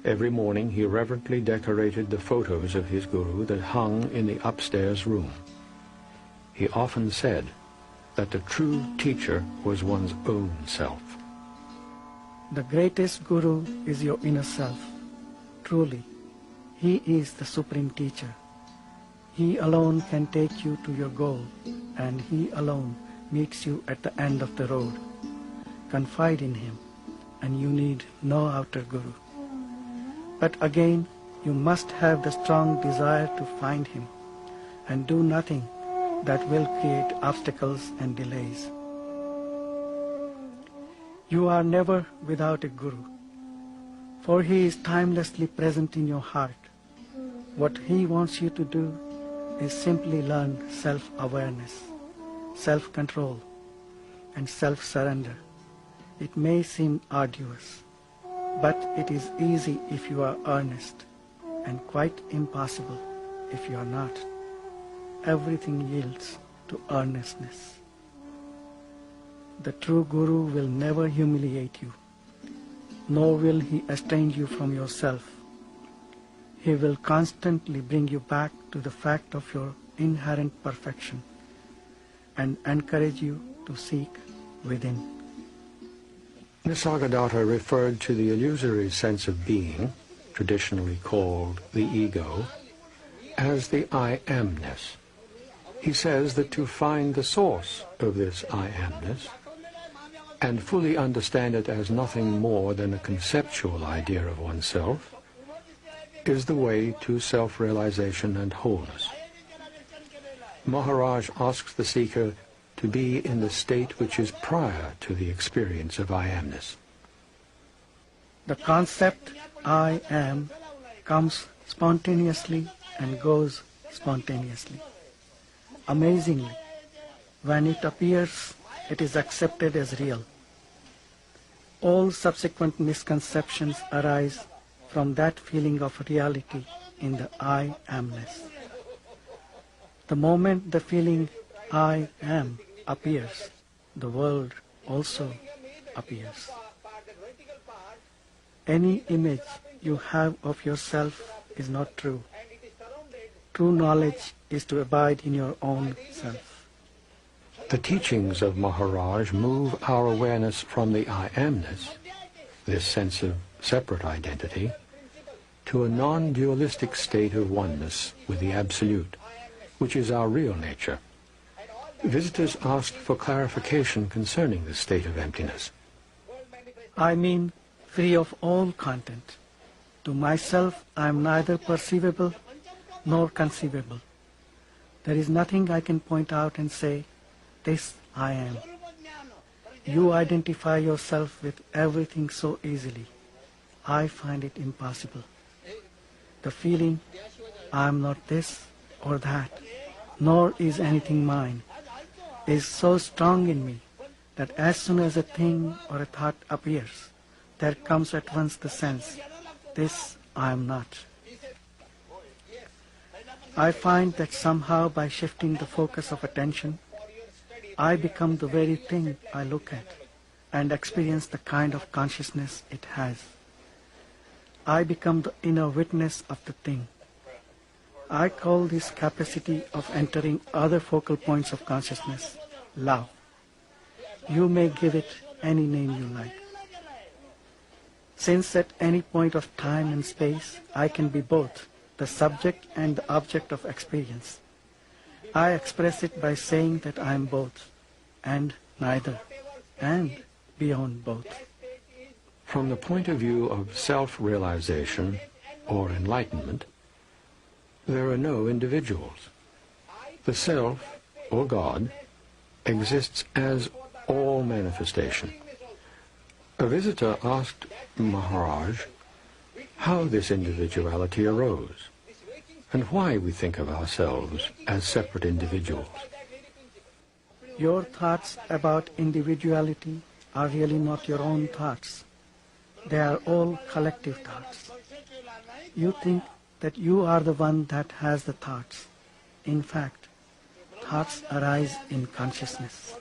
Every morning he reverently decorated the photos of his guru that hung in the upstairs room. He often said that the true teacher was one's own self. The greatest guru is your inner self. Truly, he is the supreme teacher. He alone can take you to your goal, and he alone meets you at the end of the road. Confide in him, and you need no outer guru. But again, you must have the strong desire to find him, and do nothing that will create obstacles and delays. You are never without a guru, for he is timelessly present in your heart. What he wants you to do is simply learn self-awareness, self-control, and self-surrender. It may seem arduous, but it is easy if you are earnest, and quite impossible if you are not. Everything yields to earnestness. The true guru will never humiliate you, nor will he estrange you from yourself. He will constantly bring you back to the fact of your inherent perfection and encourage you to seek within. Nisargadatta referred to the illusory sense of being, traditionally called the ego, as the I amness. He says that to find the source of this I amness and fully understand it as nothing more than a conceptual idea of oneself is the way to self-realization and wholeness. Maharaj asks the seeker to be in the state which is prior to the experience of I amness. The concept I am comes spontaneously and goes spontaneously. Amazingly, when it appears, it is accepted as real. All subsequent misconceptions arise from that feeling of reality in the I amness. The moment the feeling I am appears, the world also appears. Any image you have of yourself is not true. True knowledge is to abide in your own self. The teachings of Maharaj move our awareness from the I amness, this sense of separate identity, to a non-dualistic state of oneness with the Absolute, which is our real nature. Visitors asked for clarification concerning this state of emptiness. I mean, free of all content. To myself, I am neither perceivable nor conceivable. There is nothing I can point out and say, this I am. You identify yourself with everything so easily. I find it impossible. The feeling, I am not this or that, nor is anything mine, is so strong in me that as soon as a thing or a thought appears, there comes at once the sense, this I am not. I find that somehow by shifting the focus of attention, I become the very thing I look at and experience the kind of consciousness it has. I become the inner witness of the thing. I call this capacity of entering other focal points of consciousness love. You may give it any name you like. Since at any point of time and space I can be both the subject and the object of experience, I express it by saying that I am both, and neither, and beyond both. From the point of view of self-realization or enlightenment, there are no individuals. The Self, or God, exists as all manifestation. A visitor asked Maharaj how this individuality arose, and why we think of ourselves as separate individuals. Your thoughts about individuality are really not your own thoughts. They are all collective thoughts. You think that you are the one that has the thoughts. In fact, thoughts arise in consciousness.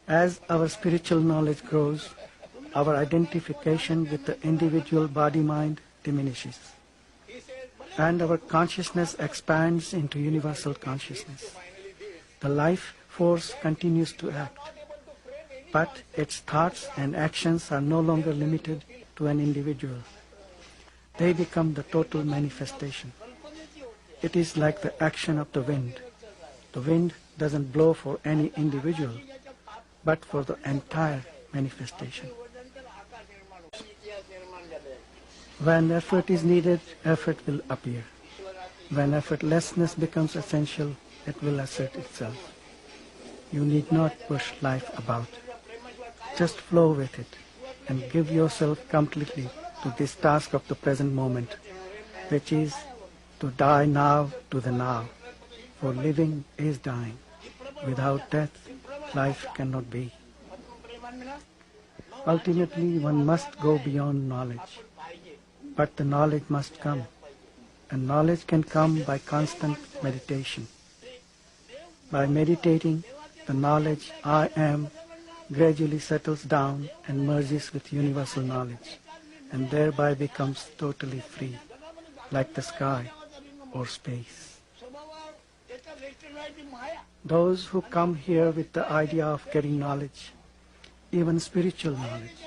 As our spiritual knowledge grows, our identification with the individual body-mind diminishes, and our consciousness expands into universal consciousness. The life force continues to act, but its thoughts and actions are no longer limited to an individual. They become the total manifestation. It is like the action of the wind. The wind doesn't blow for any individual, but for the entire manifestation. When effort is needed, effort will appear. When effortlessness becomes essential, it will assert itself. You need not push life about. Just flow with it and give yourself completely to this task of the present moment, which is to die now to the now. For living is dying. Without death, life cannot be. Ultimately, one must go beyond knowledge. But the knowledge must come. And knowledge can come by constant meditation. By meditating, the knowledge I am gradually settles down and merges with universal knowledge, and thereby becomes totally free, like the sky or space. Those who come here with the idea of getting knowledge, even spiritual knowledge,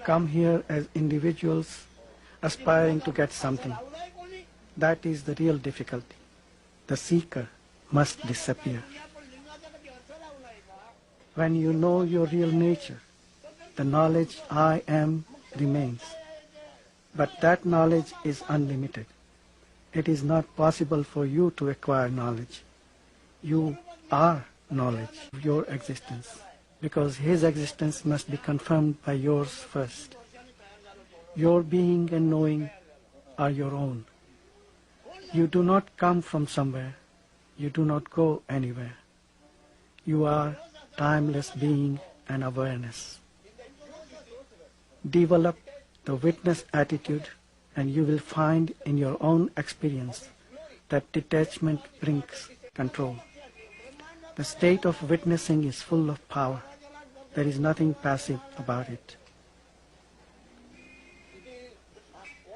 come here as individuals aspiring to get something. That is the real difficulty. The seeker must disappear. When you know your real nature, the knowledge I am remains. But that knowledge is unlimited. It is not possible for you to acquire knowledge. You are knowledge of your existence, because His existence must be confirmed by yours first. Your being and knowing are your own. You do not come from somewhere. You do not go anywhere. You are timeless being and awareness. Develop the witness attitude, and you will find in your own experience that detachment brings control. The state of witnessing is full of power. There is nothing passive about it.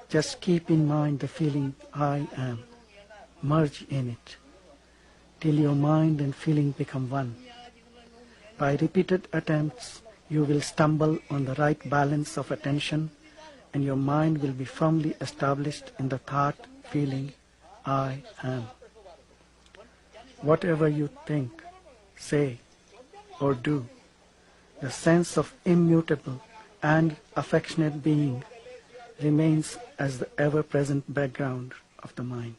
Just keep in mind the feeling I am. Merge in it till your mind and feeling become one. By repeated attempts, you will stumble on the right balance of attention, and your mind will be firmly established in the thought, feeling, I am. Whatever you think, say, or do, the sense of immutable and affectionate being remains as the ever-present background of the mind.